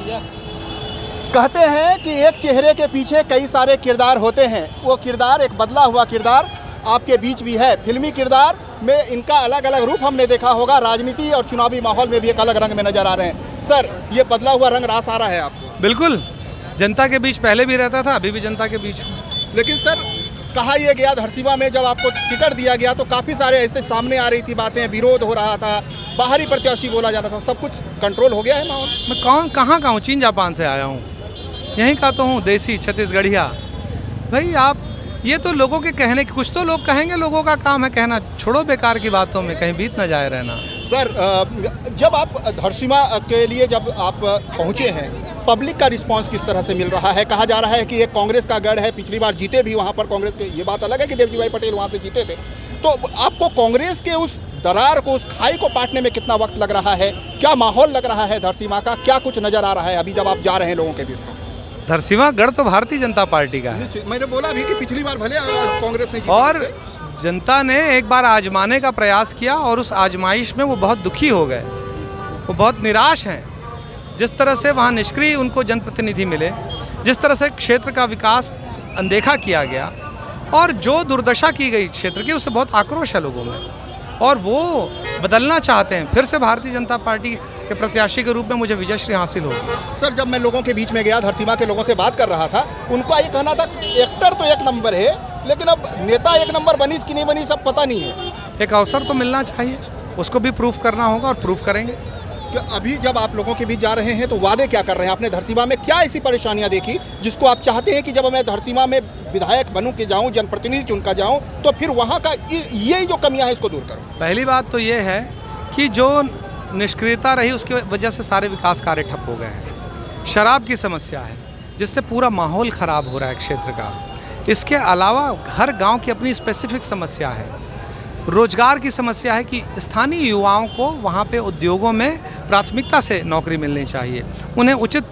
कहते हैं कि एक चेहरे के पीछे कई सारे किरदार होते हैं, वो किरदार एक बदला हुआ किरदार आपके बीच भी है। फिल्मी किरदार में इनका अलग अलग रूप हमने देखा होगा, राजनीति और चुनावी माहौल में भी एक अलग रंग में नजर आ रहे हैं। सर, ये बदला हुआ रंग रास आ रहा है आपको? बिल्कुल, जनता के बीच पहले भी रहता था, अभी भी जनता के बीच हूँ। लेकिन सर, कहा यह गया धरसीवा में जब आपको टिकट दिया गया तो काफ़ी सारे ऐसे सामने आ रही थी बातें, विरोध हो रहा था, बाहरी प्रत्याशी बोला जा रहा था, सब कुछ कंट्रोल हो गया है माहौल? मैं कहाँ का हूँ, चीन जापान से आया हूँ, यहीं का तो हूँ, देसी छत्तीसगढ़िया। भाई आप ये तो लोगों के कहने, कुछ तो लोग कहेंगे, लोगों का काम है कहना, छोड़ो बेकार की बातों में, कहीं बीत न जाए रहना। सर, जब आप धरसीवा के लिए जब आप पहुँचे हैं, पब्लिक का रिस्पांस किस तरह से मिल रहा है? कहा जा रहा है कि ये कांग्रेस का गढ़ है, पिछली बार जीते भी वहाँ पर कांग्रेस के, ये बात अलग है कि देवजी भाई पटेल वहाँ से जीते थे, तो आपको कांग्रेस के उस दरार को, उस खाई को पाटने में कितना वक्त लग रहा है? क्या माहौल लग रहा है धरसीवा का? क्या कुछ नजर आ रहा है अभी जब आप जा रहे हैं लोगों के बीच? धरसीवा गढ़ तो भारतीय जनता पार्टी का है। मैंने बोला भी कि पिछली बार भले कांग्रेस ने जीती, और जनता ने एक बार आजमाने का प्रयास किया और उस आजमाइश में वो बहुत दुखी हो गए, वो बहुत निराश हैं। जिस तरह से वहाँ निष्क्रिय उनको जनप्रतिनिधि मिले, जिस तरह से क्षेत्र का विकास अनदेखा किया गया और जो दुर्दशा की गई क्षेत्र की, उससे बहुत आक्रोश है लोगों में और वो बदलना चाहते हैं। फिर से भारतीय जनता पार्टी के प्रत्याशी के रूप में मुझे विजयश्री हासिल होगी। सर, जब मैं लोगों के बीच में गया, धरसीवा के लोगों से बात कर रहा था, उनका ये कहना था एक्टर तो एक नंबर है, लेकिन अब नेता एक नंबर बनी कि नहीं बनी सब पता नहीं है। एक अवसर तो मिलना चाहिए, उसको भी प्रूफ करना होगा और प्रूफ करेंगे। अभी जब आप लोगों के बीच जा रहे हैं तो वादे क्या कर रहे हैं? आपने धरसीवा में क्या ऐसी परेशानियां देखी जिसको आप चाहते हैं कि जब मैं धरसीवा में विधायक बनूं के जाऊं, जनप्रतिनिधि चुनकर जाऊं, तो फिर वहां का ये जो कमियां हैं इसको दूर करूं? पहली बात तो ये है कि जो निष्क्रियता रही उसकी वजह से सारे विकास कार्य ठप हो गए हैं। शराब की समस्या है जिससे पूरा माहौल ख़राब हो रहा है क्षेत्र का। इसके अलावा हर गांव की अपनी स्पेसिफिक समस्या है। रोजगार की समस्या है कि स्थानीय युवाओं को वहाँ पे उद्योगों में प्राथमिकता से नौकरी मिलनी चाहिए, उन्हें उचित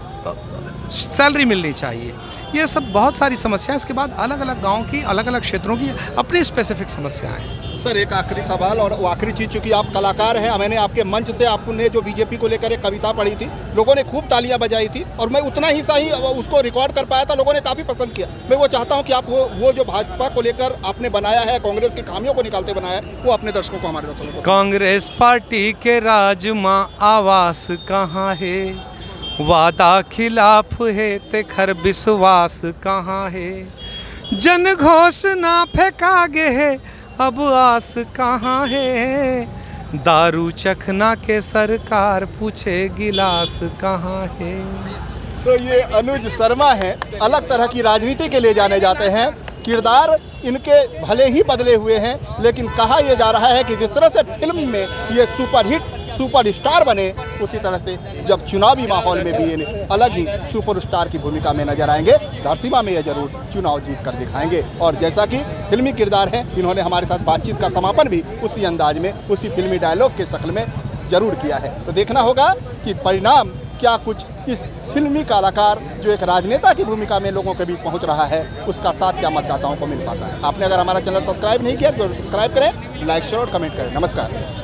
सैलरी मिलनी चाहिए। ये सब बहुत सारी समस्याएं। इसके बाद अलग अलग गांव की, अलग अलग क्षेत्रों की अपनी स्पेसिफिक समस्याएं हैं। सर, एक आखिरी सवाल और वो आखिरी चीज़, चूँकि आप कलाकार हैं, मैंने आपके मंच से आपने जो बीजेपी को लेकर एक कविता पढ़ी थी, लोगों ने खूब तालियां बजाई थी और मैं उतना ही सही उसको रिकॉर्ड कर पाया था, लोगों ने काफ़ी पसंद किया। मैं वो चाहता हूं कि आप वो जो भाजपा को लेकर आपने बनाया है, कांग्रेस की खामियों को निकालते बनाया है, वो अपने दर्शकों को, हमारे दर्शकों को। कांग्रेस पार्टी के राज मां आवास कहाँ है, वादा खिलाफ है ते खर विश्वास कहाँ है, जन घोषणा फेंका गे है अब आस कहाँ है, दारू चखना के सरकार पूछे गिलास कहाँ है। तो ये अनुज शर्मा हैं, अलग तरह की राजनीति के लिए जाने जाते हैं। किरदार इनके भले ही बदले हुए हैं, लेकिन कहा यह जा रहा है कि जिस तरह से फिल्म में ये सुपरस्टार बने, उसी तरह से जब चुनावी माहौल में भी ये अलग ही सुपरस्टार की भूमिका में नजर आएंगे। धरसीवा में ये जरूर चुनाव जीत कर दिखाएंगे। और जैसा कि फिल्मी किरदार हैं, इन्होंने हमारे साथ बातचीत का समापन भी उसी अंदाज में, उसी फिल्मी डायलॉग के शक्ल में जरूर किया है। तो देखना होगा कि परिणाम क्या कुछ इस फिल्मी कलाकार जो एक राजनेता की भूमिका में लोगों के बीच पहुंच रहा है, उसका साथ क्या मतदाताओं को मिल पाता है। आपने अगर हमारा चैनल सब्सक्राइब नहीं किया तो सब्सक्राइब करें, लाइक शेयर और कमेंट करें। नमस्कार।